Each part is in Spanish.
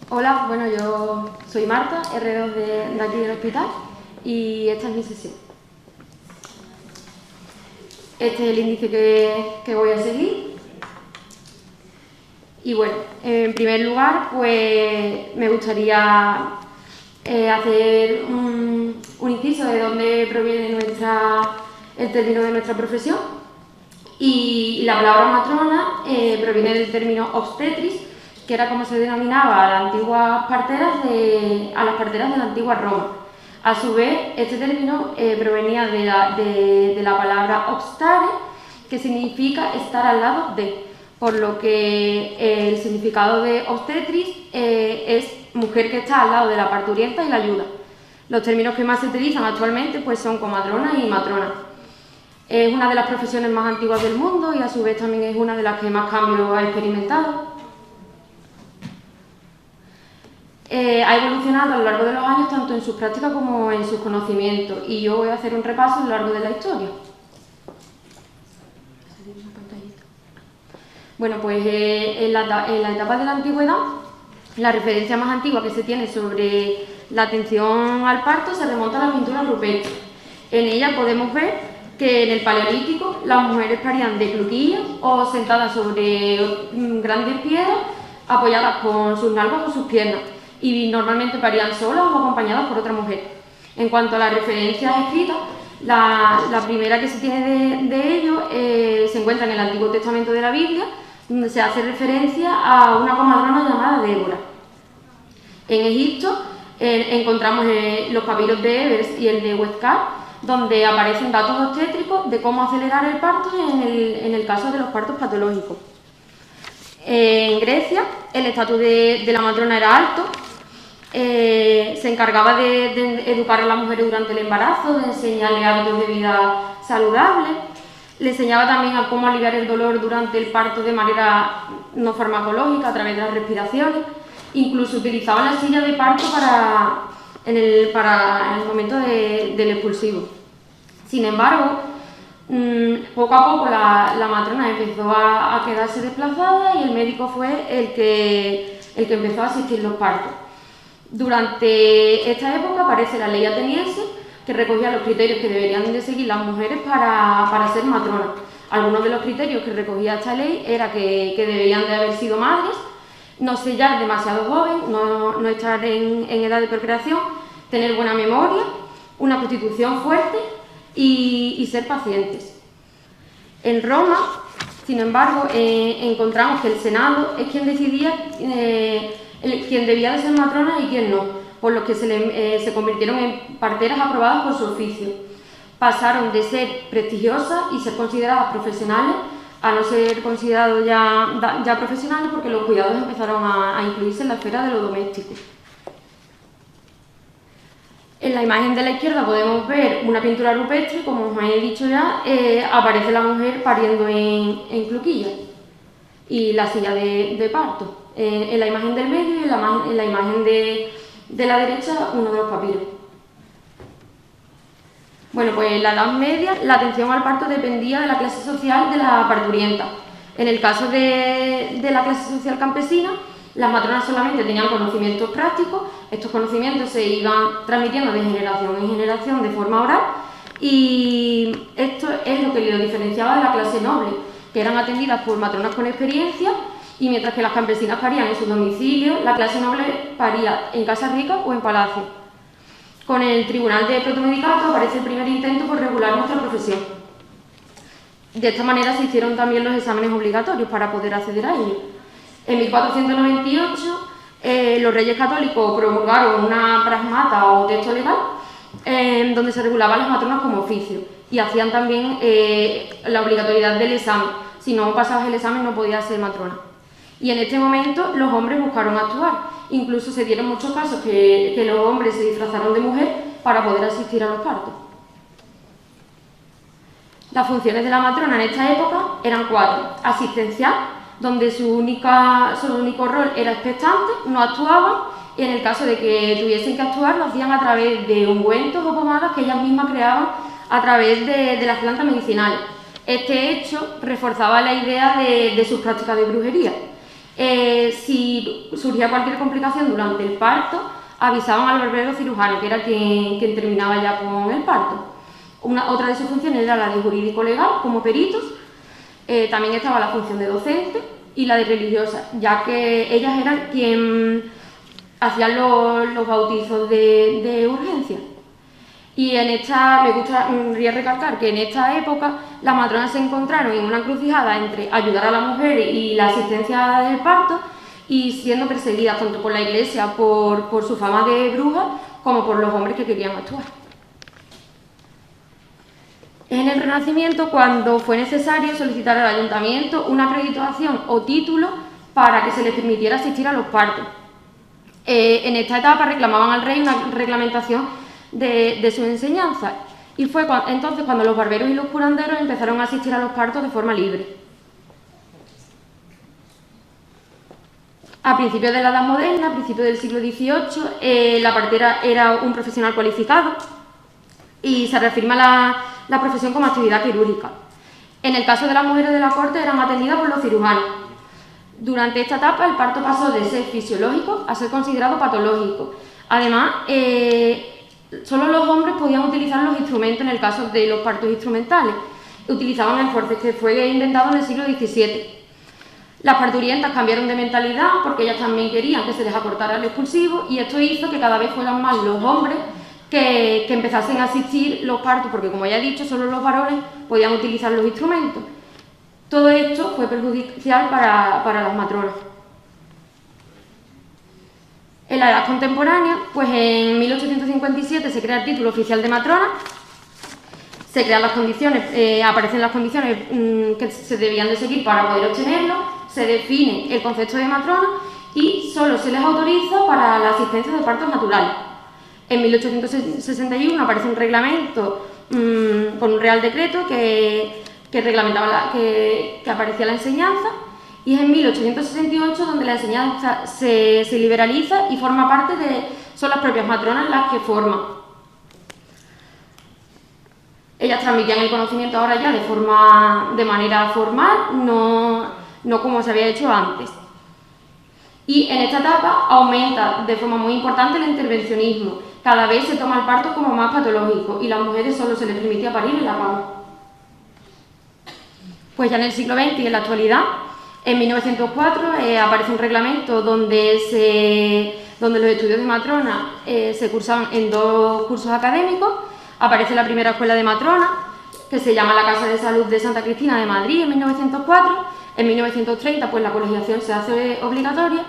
Hola, bueno, yo soy Marta, R2 de aquí del hospital y esta es mi sesión. Este es el índice que voy a seguir. Y bueno, en primer lugar, pues me gustaría hacer un inciso de dónde proviene el término de nuestra profesión. Y la palabra matrona proviene del término obstetris, que era como se denominaba a las parteras de la antigua Roma. A su vez, este término provenía de la palabra obstare, que significa estar al lado de, por lo que el significado de obstetris es mujer que está al lado de la parturienta y la ayuda. Los términos que más se utilizan actualmente pues, son comadrona y matrona. Es una de las profesiones más antiguas del mundo y a su vez también es una de las que más cambios ha experimentado. Ha evolucionado a lo largo de los años tanto en sus prácticas como en sus conocimientos y yo voy a hacer un repaso a lo largo de la historia. Bueno, pues en la etapa de la antigüedad, la referencia más antigua que se tiene sobre la atención al parto se remonta a la pintura rupestre. En ella podemos ver que en el Paleolítico las mujeres parían de cluquillas o sentadas sobre grandes piedras apoyadas con sus nalgas o sus piernas y normalmente parían solas o acompañadas por otra mujer. En cuanto a las referencias escritas, la primera que se tiene de ello se encuentra en el Antiguo Testamento de la Biblia, donde se hace referencia a una comadrona llamada Débora. En Egipto encontramos los papiros de Ebers y el de Westcar, donde aparecen datos obstétricos de cómo acelerar el parto en el caso de los partos patológicos. En Grecia, el estatus de la matrona era alto, se encargaba de educar a las mujeres durante el embarazo, de enseñarles hábitos de vida saludables, le enseñaba también a cómo aliviar el dolor durante el parto de manera no farmacológica, a través de las respiraciones, incluso utilizaban la silla de parto en el momento del expulsivo. Sin embargo, poco a poco la matrona empezó a quedarse desplazada y el médico fue el que empezó a asistir los partos. Durante esta época aparece la ley ateniense, que recogía los criterios que deberían de seguir las mujeres para ser matronas. Algunos de los criterios que recogía esta ley era que deberían de haber sido madres, no sellar demasiado joven, no estar en edad de procreación, tener buena memoria, una constitución fuerte y ser pacientes. En Roma, sin embargo, encontramos que el Senado es quien decidía quién debía de ser matrona y quién no, por lo que se convirtieron en parteras aprobadas por su oficio. Pasaron de ser prestigiosas y ser consideradas profesionales a no ser considerados ya profesionales, porque los cuidados empezaron a incluirse en la esfera de lo doméstico. En la imagen de la izquierda podemos ver una pintura rupestre, como os he dicho ya, aparece la mujer pariendo en cluquillas y la silla de parto. En la imagen del medio y en la imagen de la derecha, uno de los papiros. Bueno, pues en la Edad Media la atención al parto dependía de la clase social de la parturienta. En el caso de la clase social campesina, las matronas solamente tenían conocimientos prácticos, estos conocimientos se iban transmitiendo de generación en generación de forma oral y esto es lo que lo diferenciaba de la clase noble, que eran atendidas por matronas con experiencia y mientras que las campesinas parían en su domicilio, la clase noble paría en casas ricas o en palacios. Con el Tribunal de Protomedicato aparece el primer intento por regular nuestra profesión. De esta manera se hicieron también los exámenes obligatorios para poder acceder a ellos. En 1498 los reyes católicos promulgaron una pragmata o texto legal donde se regulaban las matronas como oficio y hacían también la obligatoriedad del examen. Si no pasabas el examen no podías ser matrona. Y en este momento los hombres buscaron actuar. Incluso se dieron muchos casos que los hombres se disfrazaron de mujer para poder asistir a los partos. Las funciones de la matrona en esta época eran 4. Asistencial, donde su único rol era expectante, no actuaban y en el caso de que tuviesen que actuar lo hacían a través de ungüentos o pomadas que ellas mismas creaban a través de las plantas medicinales. Este hecho reforzaba la idea de sus prácticas de brujería. Si surgía cualquier complicación durante el parto, avisaban al barbero cirujano, que era quien terminaba ya con el parto. Otra de sus funciones era la de jurídico legal, como peritos. También estaba la función de docente y la de religiosa, ya que ellas eran quien hacían los bautizos de urgencia. Y me gustaría recalcar que en esta época las matronas se encontraron en una encrucijada entre ayudar a la mujer y la asistencia del parto, y siendo perseguidas tanto por la Iglesia por su fama de brujas como por los hombres que querían actuar. Es en el Renacimiento cuando fue necesario solicitar al ayuntamiento una acreditación o título para que se les permitiera asistir a los partos. En esta etapa reclamaban al rey una reglamentación de su enseñanza, y fue entonces cuando los barberos y los curanderos empezaron a asistir a los partos de forma libre. A principios de la Edad Moderna, a principios del siglo XVIII, la partera era un profesional cualificado y se reafirma la profesión como actividad quirúrgica. En el caso de las mujeres de la corte, eran atendidas por los cirujanos. Durante esta etapa, el parto pasó de ser fisiológico a ser considerado patológico. Además, solo los hombres podían utilizar los instrumentos en el caso de los partos instrumentales. Utilizaban el forceps, que fue inventado en el siglo XVII. Las parturientas cambiaron de mentalidad porque ellas también querían que se les acortara el expulsivo, y esto hizo que cada vez fueran más los hombres que empezasen a asistir los partos, porque, como ya he dicho, solo los varones podían utilizar los instrumentos. Todo esto fue perjudicial para las matronas. En la edad contemporánea, pues en 1857 se crea el título oficial de matrona, se crean las condiciones, aparecen las condiciones que se debían de seguir para poder obtenerlo, se define el concepto de matrona y solo se les autoriza para la asistencia de partos naturales. En 1861 aparece un reglamento con un real decreto que reglamentaba que aparecía la enseñanza, y es en 1868 donde la enseñanza se liberaliza y forma parte son las propias matronas las que forman. Ellas transmitían el conocimiento ahora ya de manera formal, no como se había hecho antes. Y en esta etapa aumenta de forma muy importante el intervencionismo. Cada vez se toma el parto como más patológico y las mujeres solo se les permitía parir en la cama. Pues ya en el siglo XX y en la actualidad, en 1904 aparece un reglamento donde los estudios de matrona se cursaban en 2 cursos académicos. Aparece la primera escuela de matrona, que se llama la Casa de Salud de Santa Cristina de Madrid, en 1904. En 1930 pues la colegiación se hace obligatoria,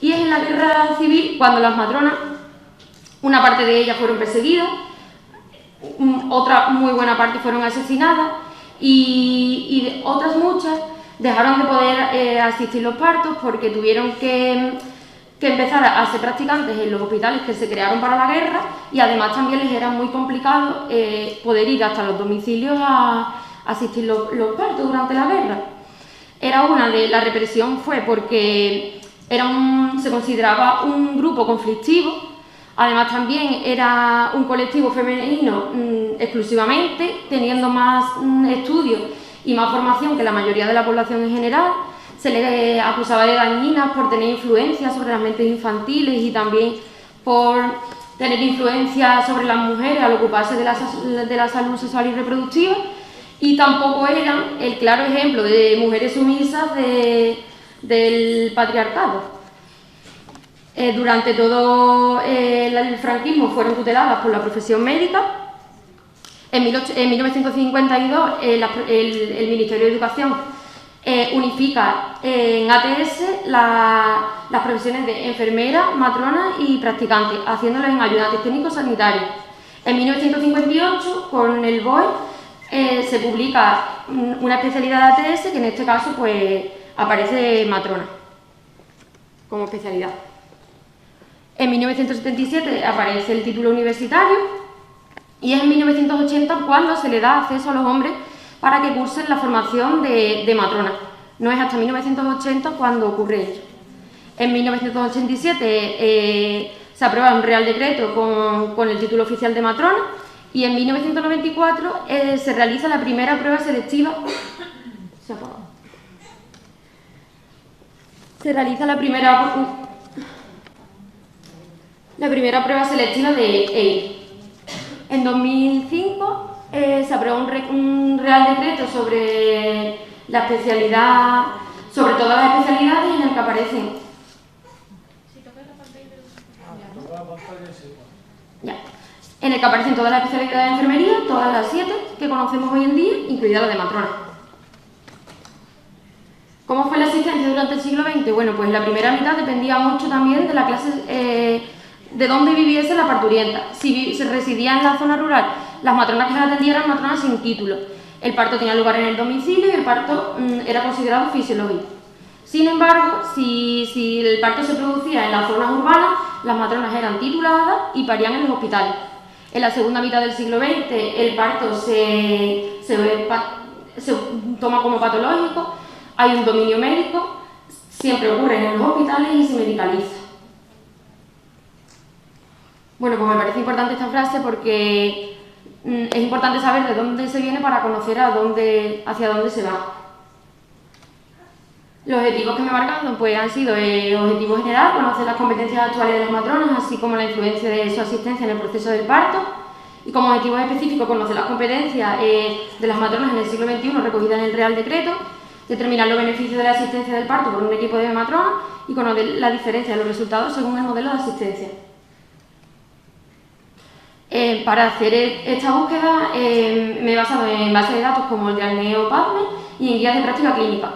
y es en la guerra civil cuando las matronas, una parte de ellas fueron perseguidas, otra muy buena parte fueron asesinadas, y otras muchas dejaron de poder asistir los partos porque tuvieron que empezar a ser practicantes en los hospitales que se crearon para la guerra, y además también les era muy complicado poder ir hasta los domicilios a asistir los partos durante la guerra. La represión fue porque se consideraba un grupo conflictivo, además también era un colectivo femenino exclusivamente, teniendo más estudios y más formación que la mayoría de la población en general. Se les acusaba de dañinas por tener influencia sobre las mentes infantiles y también por tener influencia sobre las mujeres al ocuparse de la salud sexual y reproductiva, y tampoco eran el claro ejemplo de mujeres sumisas del patriarcado. Durante todo el franquismo fueron tuteladas por la profesión médica. En 1952 el Ministerio de Educación unifica en ATS las profesiones de enfermera, matrona y practicante, haciéndolos en ayudantes técnicos sanitarios. En 1958, con el BOE, se publica una especialidad de ATS, que en este caso pues aparece matrona como especialidad. En 1977 aparece el título universitario, y es en 1980 cuando se le da acceso a los hombres para que cursen la formación de matrona. No es hasta 1980 cuando ocurre ello. En 1987 se aprueba un real decreto con el título oficial de matrona, y en 1994 se realiza la primera prueba selectiva. Se ha apagado. se realiza la primera prueba selectiva de EIR. En 2005 se aprobó un Real Decreto sobre la especialidad, sobre todas las especialidades en el que aparecen. Ya. En el que aparecen todas las especialidades de enfermería, todas las 7 que conocemos hoy en día, incluida la de matrona. ¿Cómo fue la asistencia durante el siglo XX? Bueno, pues la primera mitad dependía mucho también de la clase, de dónde viviese la parturienta. Si se residía en la zona rural, las matronas que la atendían eran matronas sin título. El parto tenía lugar en el domicilio y el parto era considerado fisiológico. Sin embargo, si el parto se producía en las zonas urbanas, las matronas eran tituladas y parían en los hospitales. En la segunda mitad del siglo XX, el parto se toma como patológico, hay un dominio médico, siempre ocurre en los hospitales y se medicaliza. Bueno, pues me parece importante esta frase porque es importante saber de dónde se viene para conocer hacia dónde se va. Los objetivos que me he marcado pues, han sido el objetivo general, conocer las competencias actuales de las matronas, así como la influencia de su asistencia en el proceso del parto, y como objetivo específico conocer las competencias de las matronas en el siglo XXI recogidas en el Real Decreto, determinar los beneficios de la asistencia del parto por un equipo de matronas y conocer la diferencia de los resultados según el modelo de asistencia. Para hacer esta búsqueda me he basado en bases de datos como el de Arneo PubMed y en guías de práctica clínica.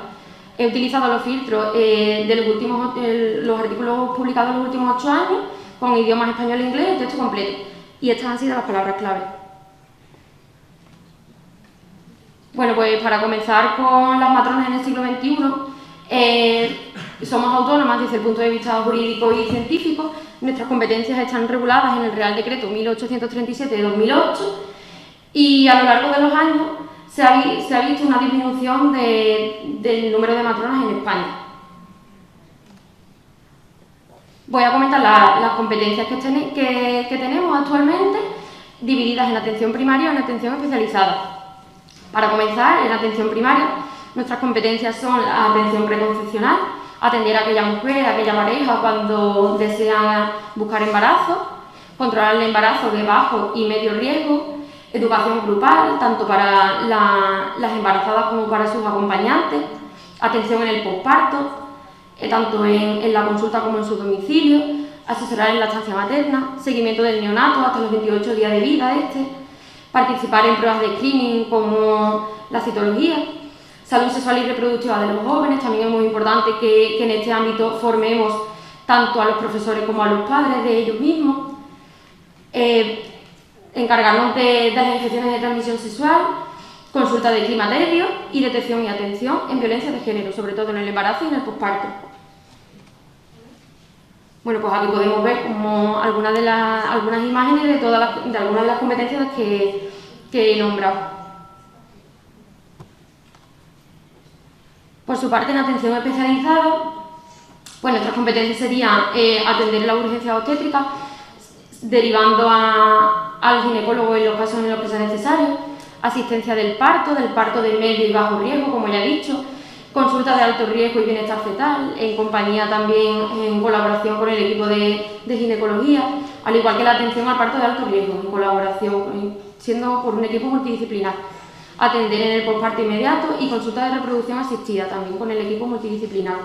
He utilizado los filtros de los artículos publicados en los últimos 8 años con idiomas español e inglés y texto completo. Y estas han sido las palabras clave. Bueno, pues para comenzar con las matronas en el siglo XXI, somos autónomas desde el punto de vista jurídico y científico. Nuestras competencias están reguladas en el Real Decreto 1837 de 2008 y a lo largo de los años se ha visto una disminución del número de matronas en España. Voy a comentar las competencias que tenemos actualmente, divididas en atención primaria y en atención especializada. Para comenzar, en atención primaria, nuestras competencias son la atención preconcepcional, atender a aquella mujer, a aquella pareja cuando desean buscar embarazo, controlar el embarazo de bajo y medio riesgo, educación grupal, tanto para las embarazadas como para sus acompañantes, atención en el posparto, tanto en la consulta como en su domicilio, asesorar en la estancia materna, seguimiento del neonato hasta los 28 días de vida participar en pruebas de screening como la citología, salud sexual y reproductiva de los jóvenes. También es muy importante que en este ámbito formemos tanto a los profesores como a los padres de ellos mismos, encargarnos de las infecciones de transmisión sexual, consulta de climaterio y detección y atención en violencia de género, sobre todo en el embarazo y en el posparto. Bueno, pues aquí podemos ver como algunas imágenes de algunas de las competencias que he nombrado. Por su parte, en atención especializada, pues nuestras competencias serían atender la urgencia obstétrica, derivando al ginecólogo en los casos en los que sea necesario, asistencia del parto de medio y bajo riesgo, como ya he dicho, consulta de alto riesgo y bienestar fetal, en compañía también, en colaboración con el equipo de ginecología, al igual que la atención al parto de alto riesgo, en colaboración, siendo por un equipo multidisciplinar. Atender en el posparto inmediato y consulta de reproducción asistida, también con el equipo multidisciplinar.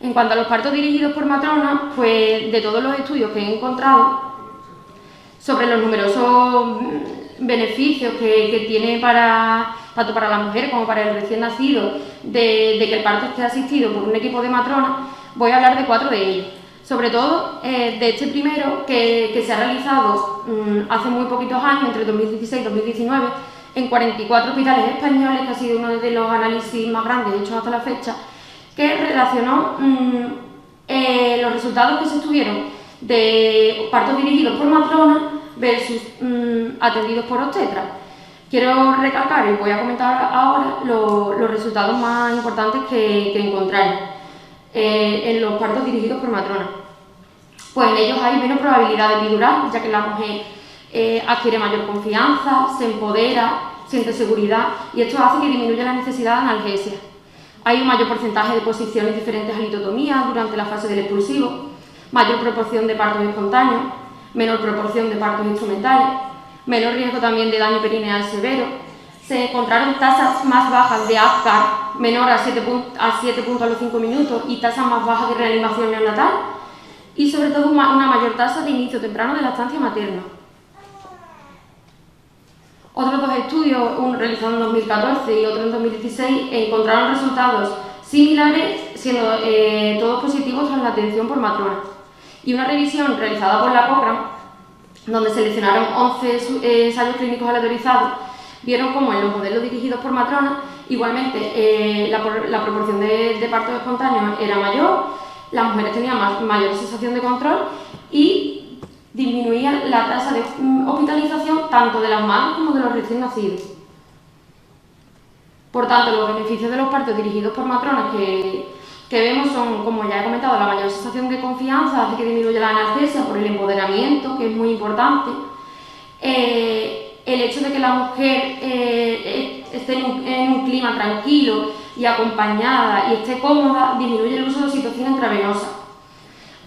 En cuanto a los partos dirigidos por matronas, pues de todos los estudios que he encontrado sobre los numerosos beneficios que tiene tanto para la mujer como para el recién nacido de que el parto esté asistido por un equipo de matronas, voy a hablar de 4 de ellos. Sobre todo de este primero que se ha realizado hace muy poquitos años, entre 2016 y 2019, en 44 hospitales españoles, que ha sido uno de los análisis más grandes hechos hasta la fecha, que relacionó los resultados que se obtuvieron de partos dirigidos por matronas versus atendidos por obstetras. Quiero recalcar y voy a comentar ahora los resultados más importantes que encontraron en los partos dirigidos por matronas. Pues en ellos hay menos probabilidad de epidural, ya que la mujer adquiere mayor confianza, se empodera, siente seguridad y esto hace que disminuya la necesidad de analgesia. Hay un mayor porcentaje de posiciones diferentes a litotomía durante la fase del expulsivo, mayor proporción de partos espontáneos, menor proporción de partos instrumentales, menor riesgo también de daño perineal severo. Se encontraron tasas más bajas de APGAR, menor a 7 puntos a los 5 minutos, y tasas más bajas de reanimación neonatal, y sobre todo una mayor tasa de inicio temprano de lactancia materna. Otros dos estudios, uno realizado en 2014 y otro en 2016, encontraron resultados similares, siendo todos positivos tras la atención por matrona. Y una revisión realizada por la Cochrane, donde seleccionaron 11 ensayos clínicos aleatorizados, vieron cómo en los modelos dirigidos por matrona, igualmente la proporción de partos espontáneos era mayor, las mujeres tenían mayor sensación de control y disminuía la tasa de hospitalización tanto de las madres como de los recién nacidos. Por tanto, los beneficios de los partos dirigidos por matronas que vemos son, como ya he comentado, la mayor sensación de confianza, hace que disminuya la analgesia por el empoderamiento, que es muy importante. El hecho de que la mujer esté en un clima tranquilo y acompañada y esté cómoda, disminuye el uso de oxitocina intravenosa.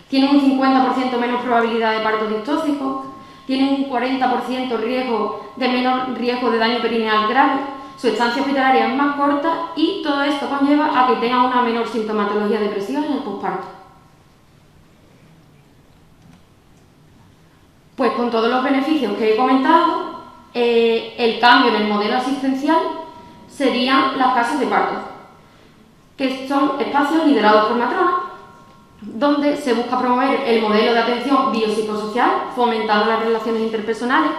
Tienen un 50% menos probabilidad de parto distóxico, tienen un 40% de menor riesgo de daño perineal grave, su estancia hospitalaria es más corta y todo esto conlleva a que tengan una menor sintomatología depresiva en el posparto. Pues con todos los beneficios que he comentado, el cambio en el modelo asistencial serían las casas de parto, que son espacios liderados por matronas, donde se busca promover el modelo de atención biopsicosocial, fomentando las relaciones interpersonales,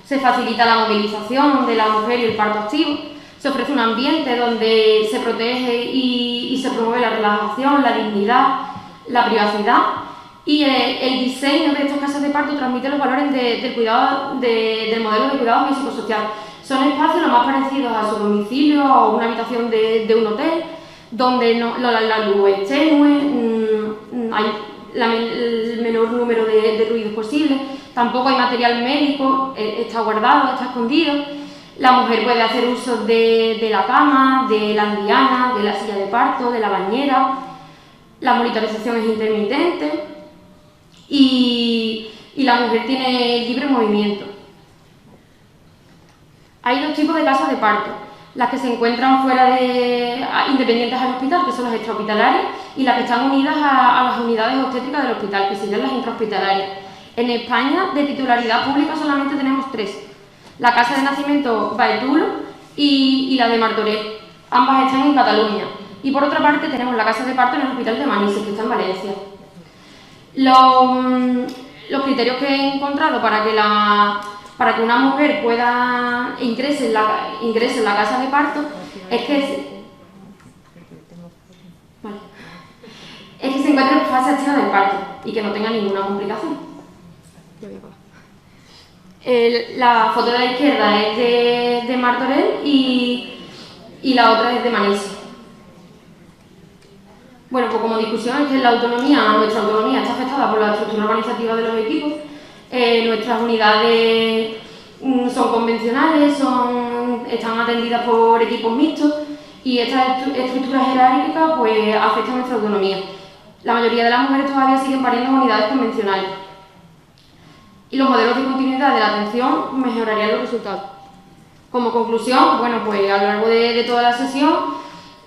se facilita la movilización de la mujer y el parto activo, se ofrece un ambiente donde se protege y se promueve la relajación, la dignidad, la privacidad, y el diseño de estas casas de parto transmite los valores del modelo de cuidado biopsicosocial. Son espacios lo más parecidos a su domicilio o una habitación de un hotel, donde la luz es tenue, hay el menor número de ruidos posible, tampoco hay material médico, está guardado, está escondido. La mujer puede hacer uso de la cama, de las lianas, de la silla de parto, de la bañera. La monitorización es intermitente y la mujer tiene libre movimiento. Hay dos tipos de casas de parto: las que se encuentran independientes al hospital, que son las extrahospitalarias, y las que están unidas a las unidades obstétricas del hospital, que serían las intrahospitalarias. En España, de titularidad pública, solamente tenemos 3. La Casa de Nacimiento Baetulo y la de Martorell. Ambas están en Cataluña. Y por otra parte tenemos la Casa de Parto en el Hospital de Manises, que está en Valencia. Los criterios que he encontrado para que una mujer ingrese en la casa de parto es que se encuentre en fase activa del parto y que no tenga ninguna complicación. La foto de la izquierda es de Martorell y la otra es de Manises. Bueno, pues como discusión es que nuestra autonomía está afectada por la estructura organizativa de los equipos. Nuestras unidades son convencionales, están atendidas por equipos mixtos y esta estructura jerárquica pues afecta a nuestra autonomía. La mayoría de las mujeres todavía siguen pariendo en unidades convencionales y los modelos de continuidad de la atención mejorarían los resultados. Como conclusión, bueno, pues a lo largo de toda la sesión,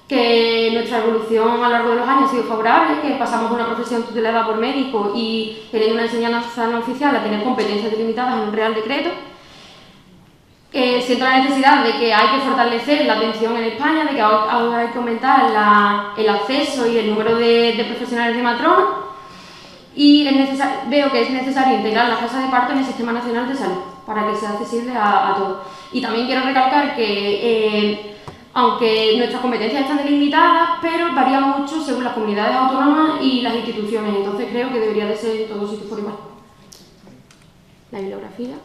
que nuestra evolución a lo largo de los años ha sido favorable, que pasamos de una profesión tutelada por médicos y teniendo una enseñanza no oficial a tener competencias delimitadas en un Real Decreto. Siento la necesidad de que hay que fortalecer la atención en España, de que ahora hay que aumentar el acceso y el número de profesionales de matrona, y veo que es necesario integrar la casa de parto en el Sistema Nacional de Salud para que sea accesible a todos. Y también quiero recalcar que aunque nuestras competencias están delimitadas, pero varían mucho según las comunidades autónomas y las instituciones, entonces creo que debería de ser en todos sitios por igual. La bibliografía.